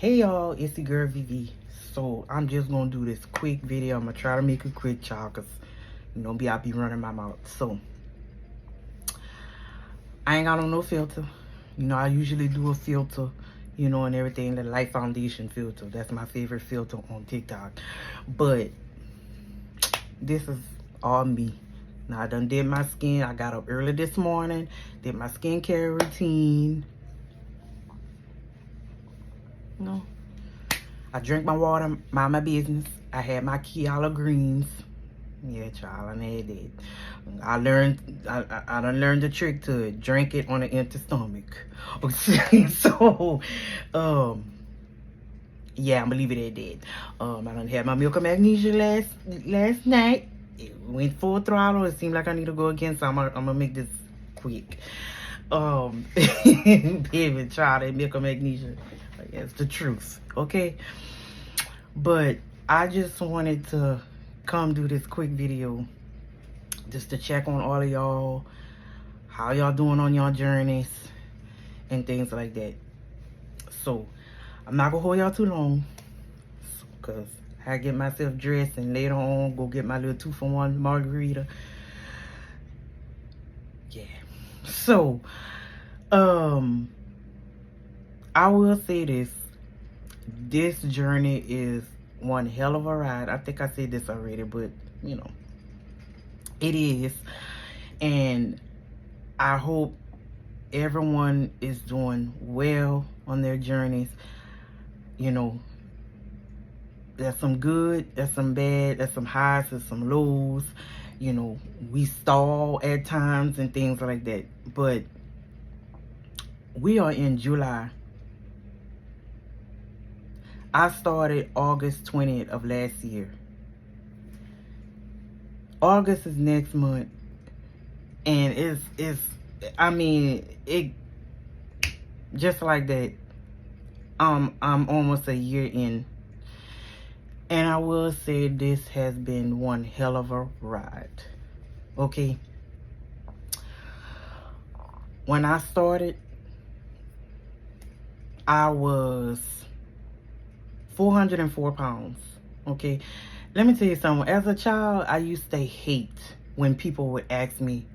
Hey y'all, it's the girl Vivi. So I'm just gonna do this quick video. I'm gonna try to make it quick, y'all, cause I'll be running my mouth. So I ain't got on no filter. I usually do a filter, and everything, the Light Foundation filter. That's my favorite filter on TikTok. But this is all me. Now I done did my skin. I got up early this morning, did my skincare routine. I drank my water, mind my business. I had my Kiala greens. Yeah, child, I had that. I done learned the trick to it. Drink it on an empty stomach. So, yeah, I'm gonna leave it at that. I done had my milk and magnesia last night. It went full throttle. It seemed like I need to go again, so I'm gonna make this quick. Baby, try that milk and magnesia. It's the truth, okay? But I just wanted to come do this quick video just to check on all of y'all, how y'all doing on your journeys and things like that. So I'm not gonna hold y'all too long, because I get myself dressed and later on go get my little 2-for-1 margarita. Yeah. So I will say this journey is one hell of a ride. I think I said this already, but it is. And I hope everyone is doing well on their journeys. There's some good, there's some bad, there's some highs, there's some lows. We stall at times and things like that. But we are in July. I started August 20th of last year. August is next month. And it's just like that. I'm almost a year in. And I will say this has been one hell of a ride. Okay. When I started, I was 404 pounds. Okay. Let me tell you something. As a child, I used to hate when people would ask me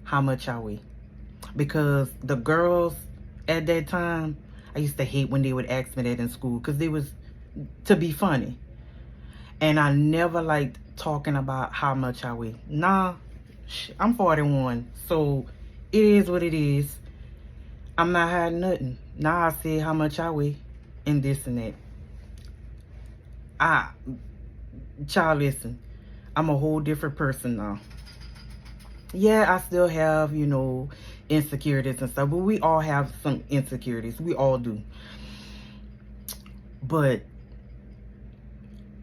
how much I weigh. Because the girls at that time, I used to hate when they would ask me that in school, because it was to be funny. And I never liked talking about how much I weigh. Nah, I'm 41. So it is what it is. I'm not hiding nothing. Now I say how much I weigh and this and that. Child, listen, I'm a whole different person now. Yeah, I still have, insecurities and stuff, but we all have some insecurities. We all do. But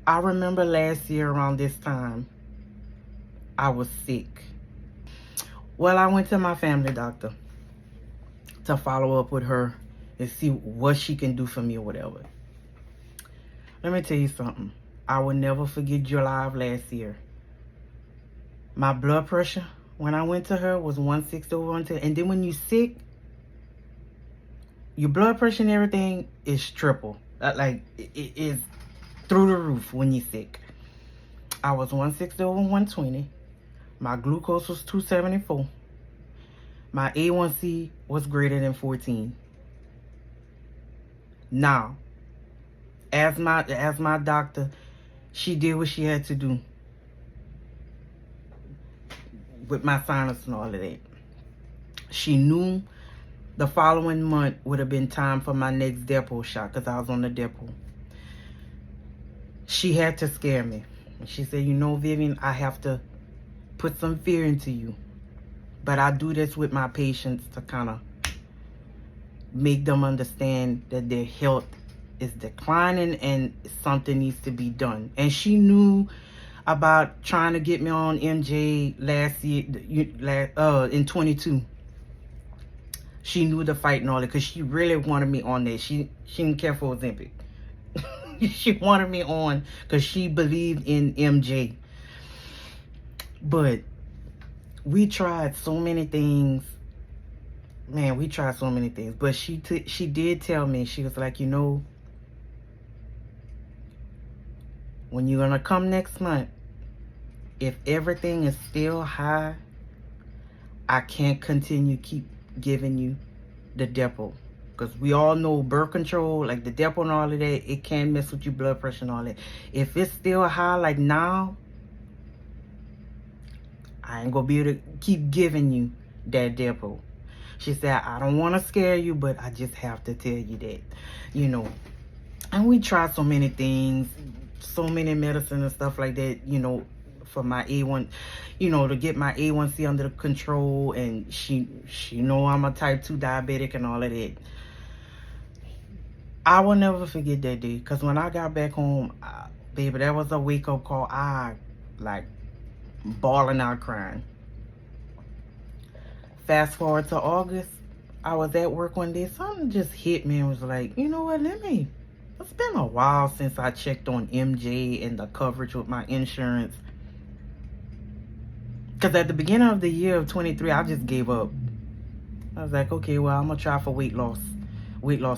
I remember last year around this time, I was sick. Well, I went to my family doctor to follow up with her and see what she can do for me or whatever. Let me tell you something. I will never forget July of last year. My blood pressure, when I went to her, was 160 over 110. And then when you're sick, your blood pressure and everything is triple. Like, it is through the roof when you're sick. I was 160 over 120. My glucose was 274. My A1C was greater than 14. Now, as my doctor, she did what she had to do with my sinus and all of that. She knew the following month would have been time for my next depot shot, because I was on the depot. She had to scare me. She said, Vivian, I have to put some fear into you. But I do this with my patients to kind of make them understand that their health is declining and something needs to be done. And she knew about trying to get me on MJ last year, in 22. She knew the fight and all that, because she really wanted me on that. She didn't care for Ozempic. She wanted me on because she believed in MJ. But we tried so many things. Man, we tried so many things. But she did tell me, she was like, when you're gonna come next month, if everything is still high, I can't continue keep giving you the Depo. Because we all know birth control, like the Depo and all of that, it can mess with your blood pressure and all that. If it's still high like now, I ain't gonna be able to keep giving you that Depo. She said, I don't want to scare you, but I just have to tell you that, you know. And we tried so many things, so many medicine and stuff like that, you know, for my A1, you know, to get my A1C under control. And she know I'm a type 2 diabetic and all of that. I will never forget that day, because when I got back home, baby, that was a wake-up call. I, like, bawling out crying. Fast forward to August, I was at work one day. Something just hit me and was like, you know what, it's been a while since I checked on MJ and the coverage with my insurance. Because at the beginning of the year of 23, I just gave up. I was like, okay, well, I'm going to try for weight loss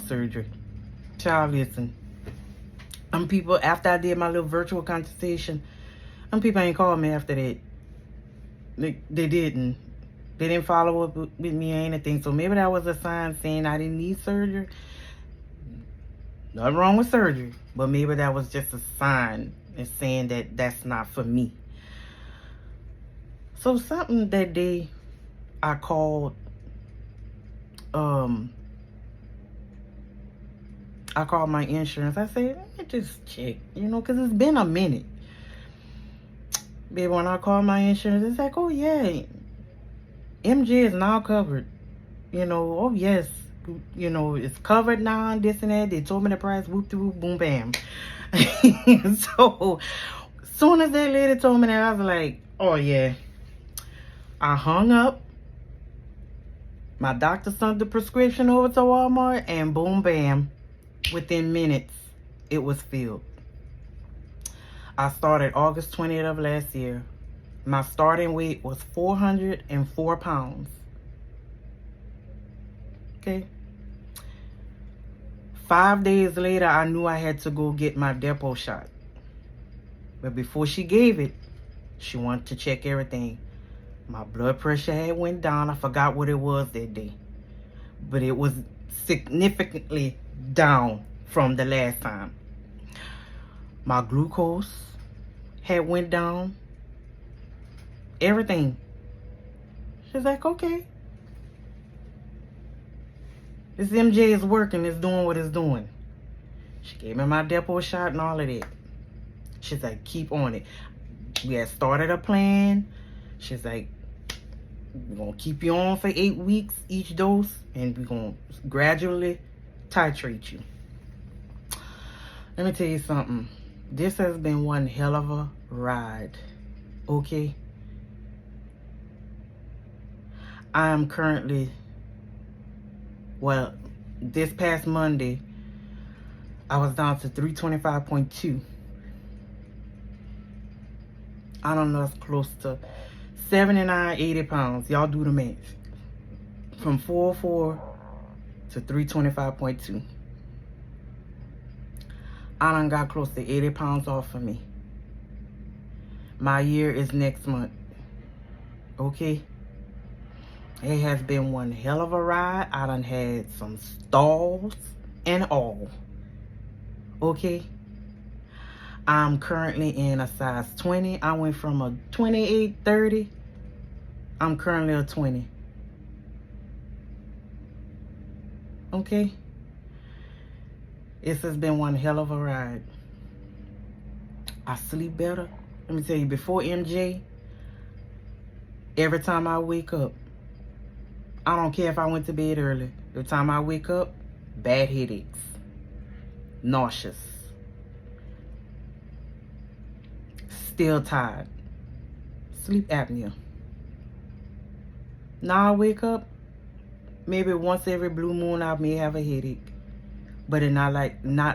surgery. Child, listen. People, after I did my little virtual consultation, people ain't called me after that. They didn't. They didn't follow up with me or anything. So maybe that was a sign saying I didn't need surgery. Nothing wrong with surgery. But maybe that was just a sign and saying that that's not for me. So something that day, I called my insurance. I said, let me just check, you know, because it's been a minute. Baby, when I called my insurance, it's like, oh yeah, MJ is now covered. You know, oh yes, you know, it's covered now and this and that. They told me the price, whoop de whoop, boom bam. So, soon as that lady told me that, I was like, oh yeah. I hung up. My doctor sent the prescription over to Walmart, and boom bam, within minutes, it was filled. I started August 20th of last year. My starting weight was 404 pounds. Okay. 5 days later, I knew I had to go get my Depo shot. But before she gave it, she wanted to check everything. My blood pressure had went down. I forgot what it was that day. But it was significantly down from the last time. My glucose had went down. Everything. She's like, okay. This MJ is working. It's doing what it's doing. She gave me my Depo shot and all of that. She's like, keep on it. We had started a plan. She's like, we're going to keep you on for 8 weeks each dose, and we're going to gradually titrate you. Let me tell you something. This has been one hell of a ride. Okay? I am currently, well, this past Monday, I was down to 325.2. I don't know, it's close to 79, 80 pounds. Y'all do the math. From 404 to 325.2. I done got close to 80 pounds off of me. My year is next month. Okay? It has been one hell of a ride. I done had some stalls and all. Okay? I'm currently in a size 20. I went from a 28, 30. I'm currently a 20. Okay? This has been one hell of a ride. I sleep better. Let me tell you, before MJ, every time I wake up, I don't care if I went to bed early. Every time I wake up, bad headaches, nauseous, still tired, sleep apnea. Now I wake up, maybe once every blue moon I may have a headache, but it's not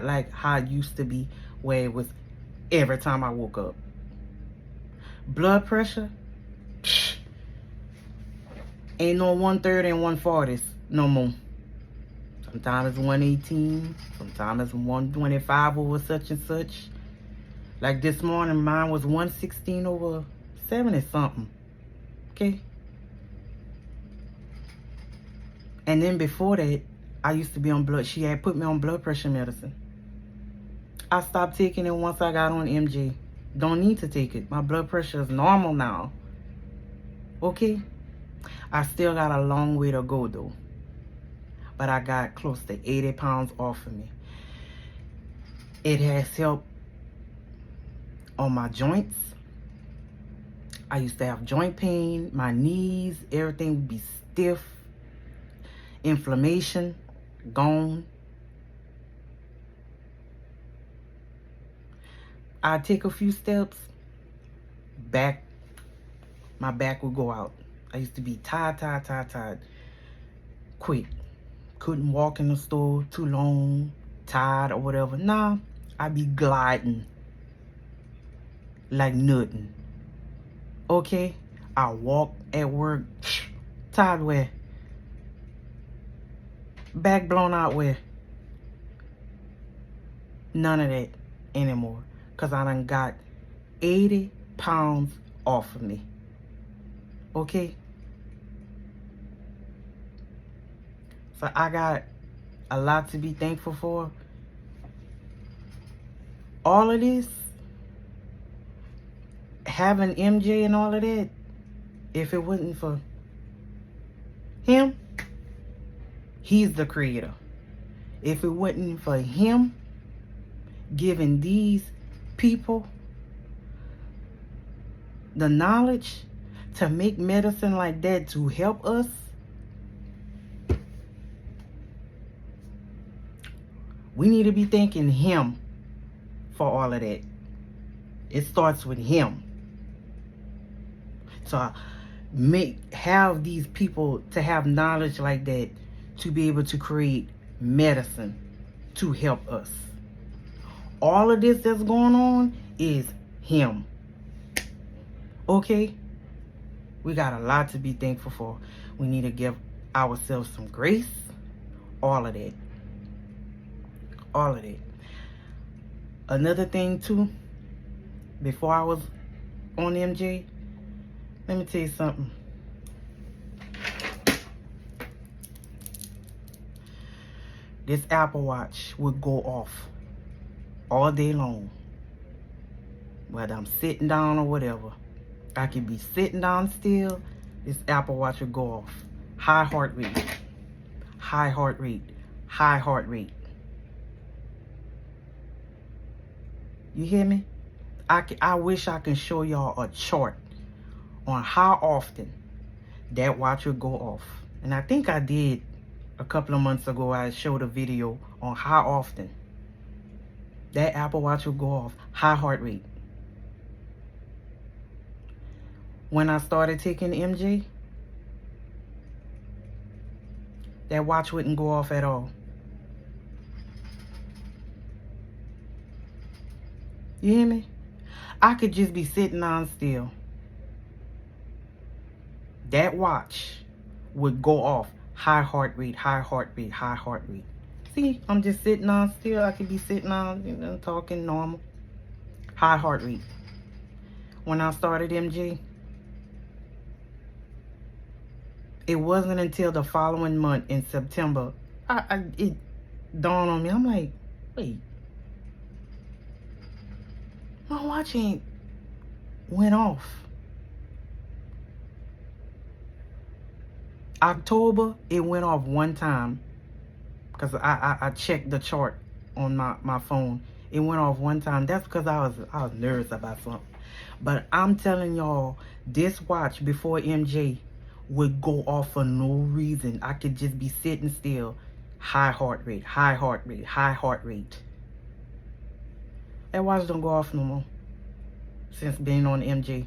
like how it used to be, where it was every time I woke up. Blood pressure, ain't no 130 and 140s no more. Sometimes it's 118, sometimes it's 125 over such and such. Like this morning, mine was 116/70 something. Okay? And then before that, I used to be on blood. She had put me on blood pressure medicine. I stopped taking it once I got on MJ. Don't need to take it. My blood pressure is normal now. Okay? I still got a long way to go though. But I got close to 80 pounds off of me. It has helped on my joints. I used to have joint pain, my knees, everything would be stiff. Inflammation, gone. I'd take a few steps, my back would go out. I used to be tired. Quick. Couldn't walk in the store too long, tired or whatever. Nah, I'd be gliding like nothing. Okay? I walk at work, tired where? Back blown out where? None of that anymore. Because I done got 80 pounds off of me. Okay? So I got a lot to be thankful for. All of this, having MJ and all of that, if it wasn't for him, he's the creator. If it wasn't for him giving these people the knowledge to make medicine like that to help us, we need to be thanking him for all of that. It starts with him. So have these people to have knowledge like that to be able to create medicine to help us. All of this that's going on is him. Okay? We got a lot to be thankful for. We need to give ourselves some grace. All of that. All of that. Another thing too, before I was on MJ, let me tell you something. This Apple Watch would go off all day long. Whether I'm sitting down or whatever. I could be sitting down still, this Apple Watch would go off. High heart rate. High heart rate. High heart rate. You hear me? I wish I can show y'all a chart on how often that watch would go off. And I think I did a couple of months ago. I showed a video on how often that Apple Watch would go off. High heart rate. When I started taking MJ, that watch wouldn't go off at all. You hear me? I could just be sitting on still. That watch would go off. High heart rate, high heart rate, high heart rate. See, I'm just sitting on still. I could be sitting on, talking normal. High heart rate. When I started MJ, it wasn't until the following month in September, it dawned on me. I'm like, wait. My watch ain't went off. October, it went off one time. Because I checked the chart on my phone. It went off one time. That's because I was nervous about something. But I'm telling y'all, this watch before MJ would go off for no reason. I could just be sitting still. High heart rate, high heart rate, high heart rate. That watch don't go off no more since being on MJ.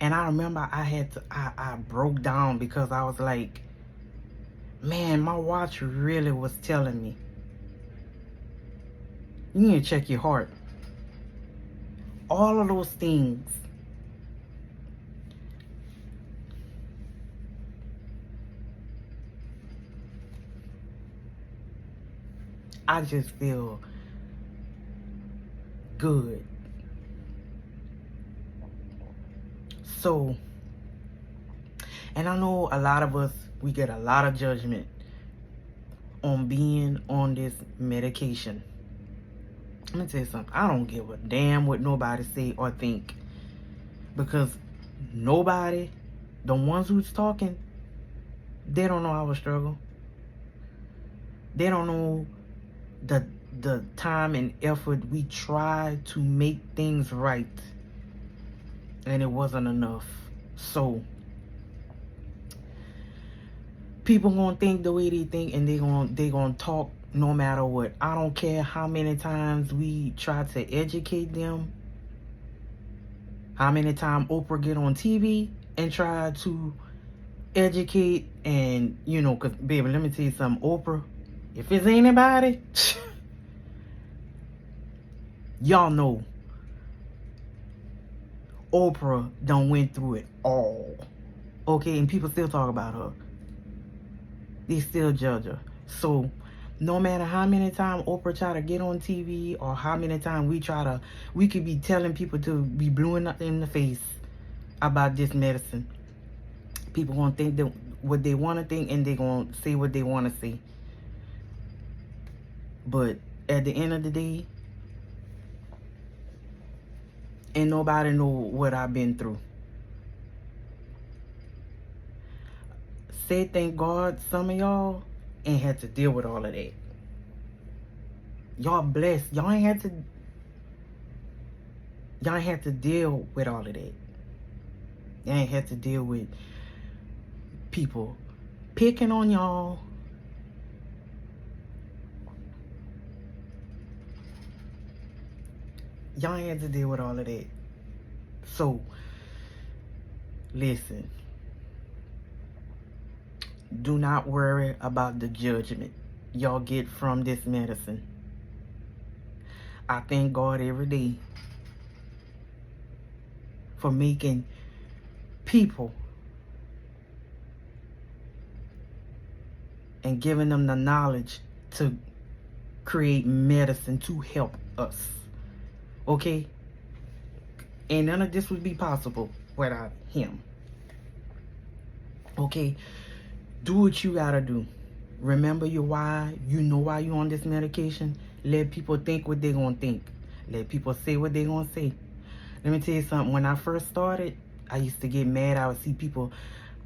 And I remember I broke down because I was like, man, my watch really was telling me, you need to check your heart. All of those things. I just feel good. So, and I know a lot of us, we get a lot of judgment on being on this medication. Let me tell you something. I don't give a damn what nobody say or think, because nobody, the ones who's talking, they don't know our struggle. They don't know the time and effort we tried to make things right, and it wasn't enough. So people gonna think the way they think, and they gonna talk no matter what. I don't care how many times we try to educate them, how many times Oprah get on TV and try to educate. And you know, cause baby, let me tell you something, Oprah, if it's anybody, y'all know Oprah done went through it all. Okay, and people still talk about her. They still judge her. So no matter how many times Oprah try to get on TV, or how many times we could be telling people to be blowing up in the face about this medicine, people gonna think that what they want to think, and they gonna say what they want to say. But at the end of the day, ain't nobody know what I've been through. Say thank God some of y'all ain't had to deal with all of that. Y'all blessed. Y'all ain't had to deal with all of that. Y'all ain't had to deal with people picking on y'all. Y'all ain't had to deal with all of that. So listen, do not worry about the judgment y'all get from this medicine. I thank God every day for making people and giving them the knowledge to create medicine to help us. Okay? And none of this would be possible without him. Okay? Do what you gotta do. Remember your why. You know why you on this medication. Let people think what they gonna think. Let people say what they gonna say. Let me tell you something. When I first started, I used to get mad. I would see people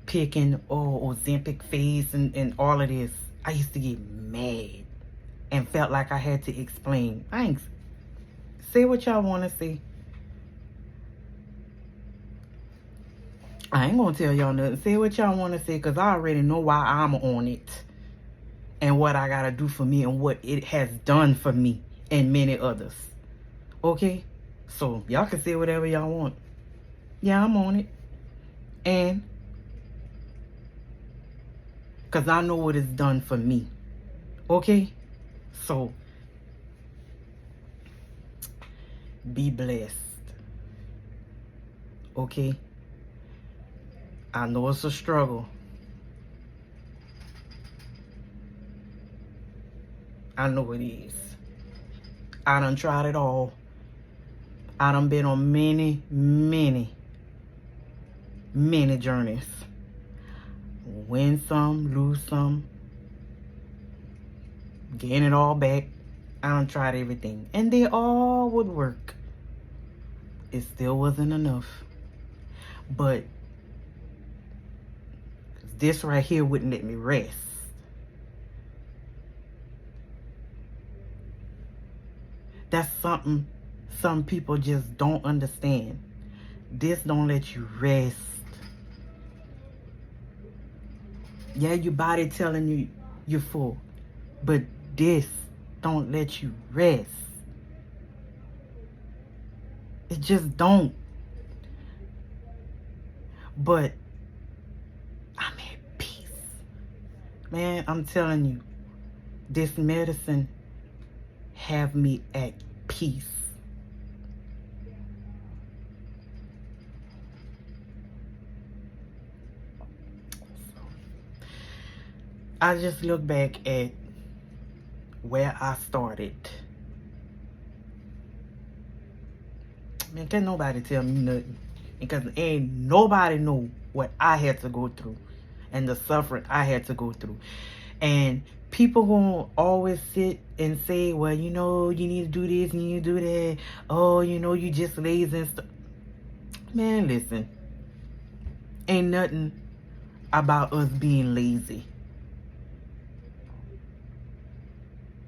picking, Ozempic face and all of this. I used to get mad and felt like I had to explain. I ain't say what y'all want to say. I ain't gonna tell y'all nothing. Say what y'all want to say, because I already know why I'm on it, and what I gotta do for me, and what it has done for me and many others. Okay? So y'all can say whatever y'all want. Yeah, I'm on it. And because I know what it's done for me. Okay? So be blessed. Okay? I know it's a struggle. I know it is. I done tried it all. I done been on many, many, many journeys. Win some, lose some, gain it all back. I done tried everything, and they all would work. It still wasn't enough. But this right here wouldn't let me rest. That's something some people just don't understand. This don't let you rest. Yeah, your body telling you you're full, but this don't let you rest. It just don't. But I'm at peace. Man, I'm telling you, this medicine have me at peace. I just look back at where I started Man, can't nobody tell me nothing. Because ain't nobody know what I had to go through and the suffering I had to go through. And people gonna always sit and say, well, you need to do this, you need to do that. Oh, you just lazy and stuff. Man, listen. Ain't nothing about us being lazy.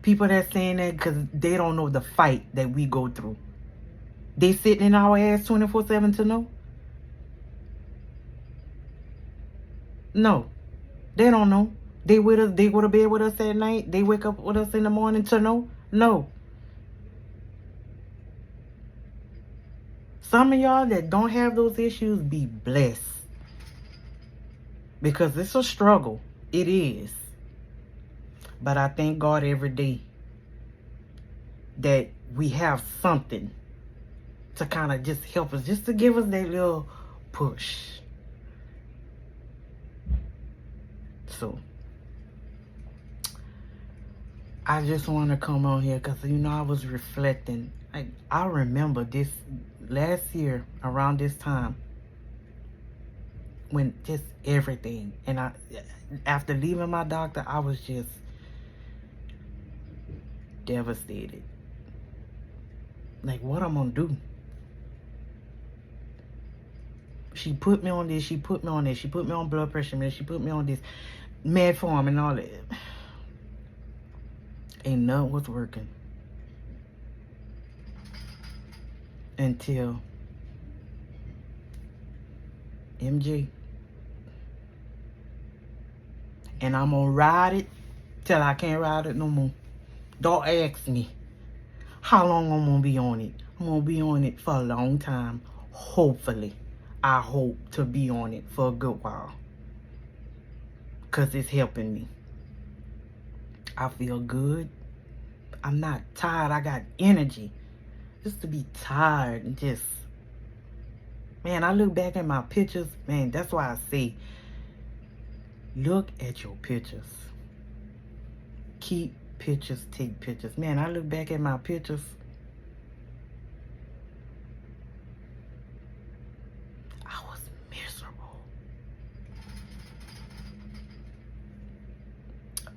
People that saying that because they don't know the fight that we go through. They sitting in our ass 24/7 to know? No. They don't know. They with us, they go to bed with us at night. They wake up with us in the morning to know? No. Some of y'all that don't have those issues, be blessed. Because it's a struggle. It is. But I thank God every day that we have something to kind of just help us, just to give us that little push. So, I just want to come on here because, I was reflecting. I remember this last year around this time when just everything. And after leaving my doctor, I was just devastated. Like, what I'm going to do? She put me on this, she put me on this, she put me on blood pressure medicine, she put me on this metformin and all that. Ain't nothing was working. Until MJ. And I'm gonna ride it till I can't ride it no more. Don't ask me how long I'm gonna be on it. I'm gonna be on it for a long time. Hopefully. I hope to be on it for a good while. Because it's helping me. I feel good. I'm not tired. I got energy. Just to be tired and just... Man, I look back at my pictures. Man, that's why I say, look at your pictures. Keep pictures, take pictures. Man, I look back at my pictures. I was miserable.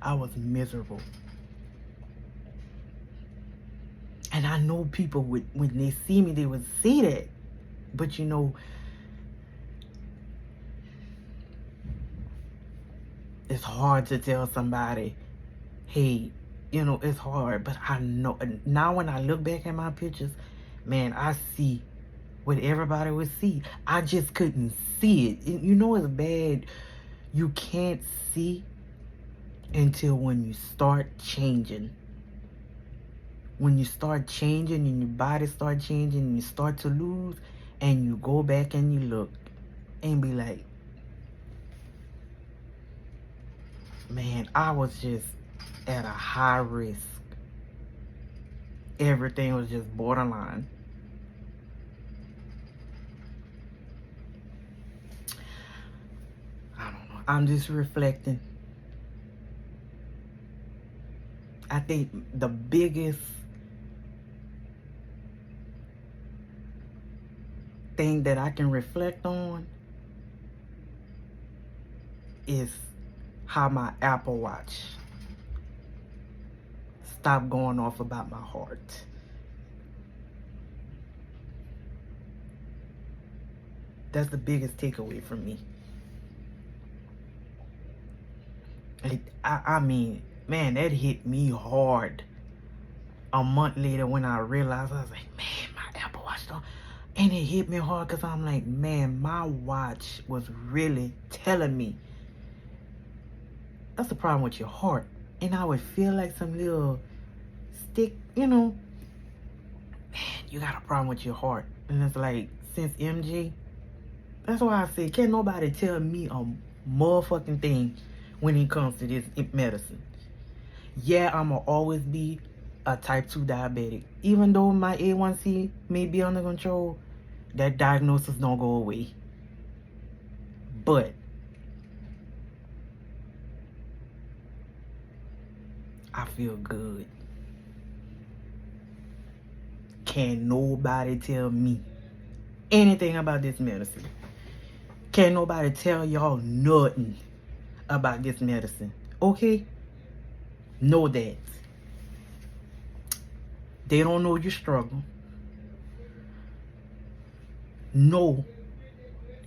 I was miserable. And I know people would, when they see me, they would say that. But it's hard to tell somebody, hey, it's hard. But I know, now when I look back at my pictures, man, I see what everybody would see. I just couldn't see it. It's bad. You can't see until when you start changing. When you start changing and your body start changing and you start to lose, and you go back and you look and be like, man, I was just at a high risk. Everything was just borderline. I don't know. I'm just reflecting. I think the biggest thing that I can reflect on is how my Apple Watch stopped going off about my heart. That's the biggest takeaway from me. I mean, man, that hit me hard. A month later when I realized, I was like, man, my Apple Watch don't... And it hit me hard because I'm like, man, my watch was really telling me that's the problem with your heart. And I would feel like some little stick, man, you got a problem with your heart. And it's like, since MJ, that's why I say, can't nobody tell me a motherfucking thing when it comes to this medicine. Yeah, I'ma always be a type 2 diabetic. Even though my A1C may be under control, that diagnosis don't go away. But I feel good. Can't nobody tell me anything about this medicine. Can't nobody tell y'all nothing about this medicine. Okay? Know that. They don't know your struggle. Know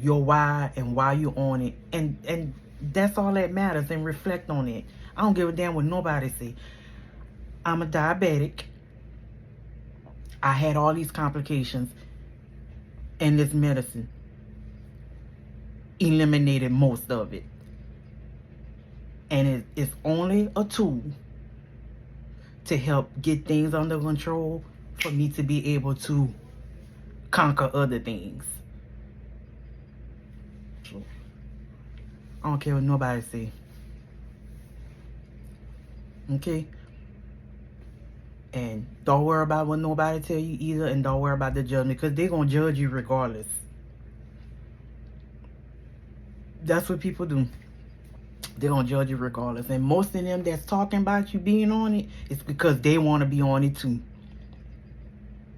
your why and why you on it. And that's all that matters. And reflect on it. I don't give a damn what nobody say. I'm a diabetic. I had all these complications. And this medicine eliminated most of it. And it's only a tool to help get things under control for me to be able to conquer other things. So, I don't care what nobody say. Okay? And don't worry about what nobody tell you either, and don't worry about the judgment, because they're going to judge you regardless. That's what people do. They're going to judge you regardless. And most of them that's talking about you being on it, it's because they want to be on it too.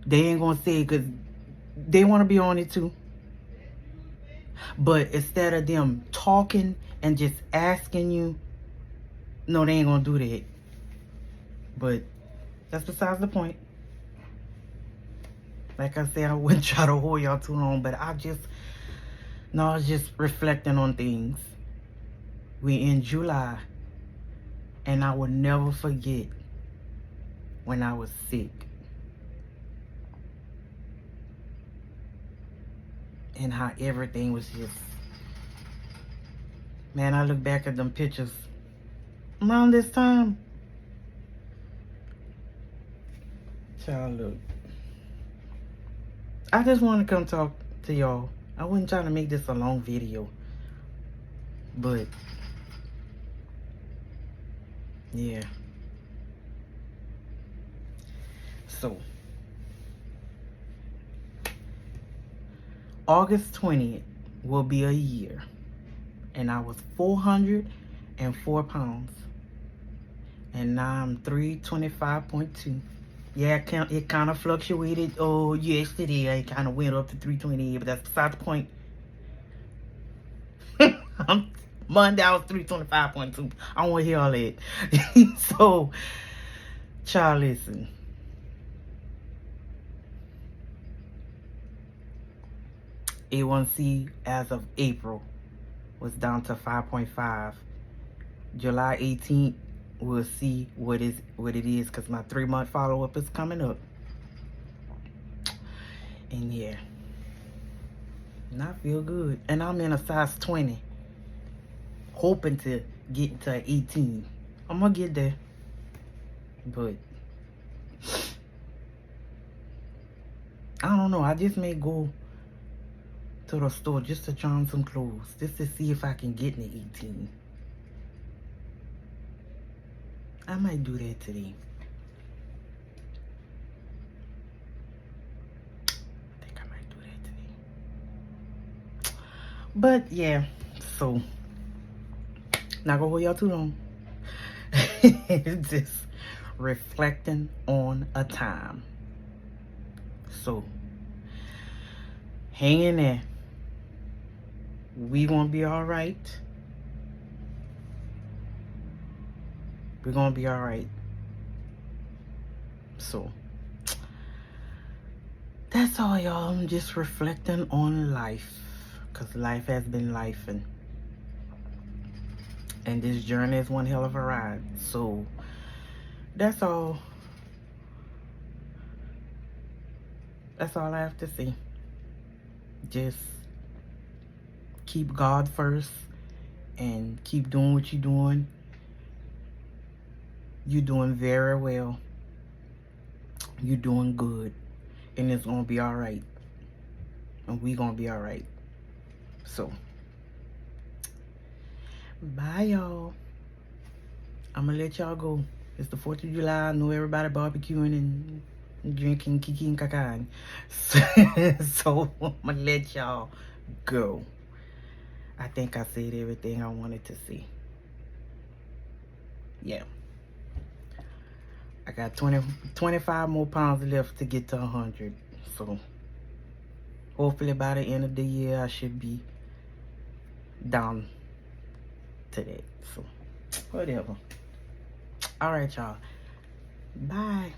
They ain't going to say it because they want to be on it too. But instead of them talking and just asking you, no, they ain't going to do that. But that's besides the point. Like I said, I wouldn't try to hold y'all too long, but I was just reflecting on things. We in July, and I will never forget when I was sick. And how everything was just, man, I look back at them pictures around this time. Child, look. I just want to come talk to y'all. I wasn't trying to make this a long video. But, yeah. So, August 20th will be a year. And I was 404 pounds. And now I'm 325.2. Yeah, it kind of fluctuated. Oh, yesterday I kind of went up to 328, but that's beside the point. Monday I was 325.2. I don't want to hear all that. So, child, listen. A1C as of April was down to 5.5. July 18th, we'll see what it is, because my 3-month follow-up is coming up. And yeah, and I feel good. And I'm in a size 20, hoping to get to 18. I'm gonna get there, but I don't know. I just may go to the store just to try on some clothes, just to see if I can get in the 18. I might do that today. I think I might do that today. But yeah, so not gonna hold y'all too long. Just reflecting on a time. So hang in there. We gonna be all right. We're gonna be all right. So that's all, y'all. I'm just reflecting on life, because life has been life, and this journey is one hell of a ride. So that's all. That's all I have to say. Just keep God first and keep doing what you're doing. You're doing very well. You're doing good. And it's going to be all right. And we going to be all right. So, bye, y'all. I'm going to let y'all go. It's the 4th of July. I know everybody barbecuing and drinking kiki and kakan. So, I'm going to let y'all go. I think I said everything I wanted to say. Yeah. I got 25 more pounds left to get to 100. So, Hopefully by the end of the year, I should be down to that. So, whatever. All right, y'all. Bye.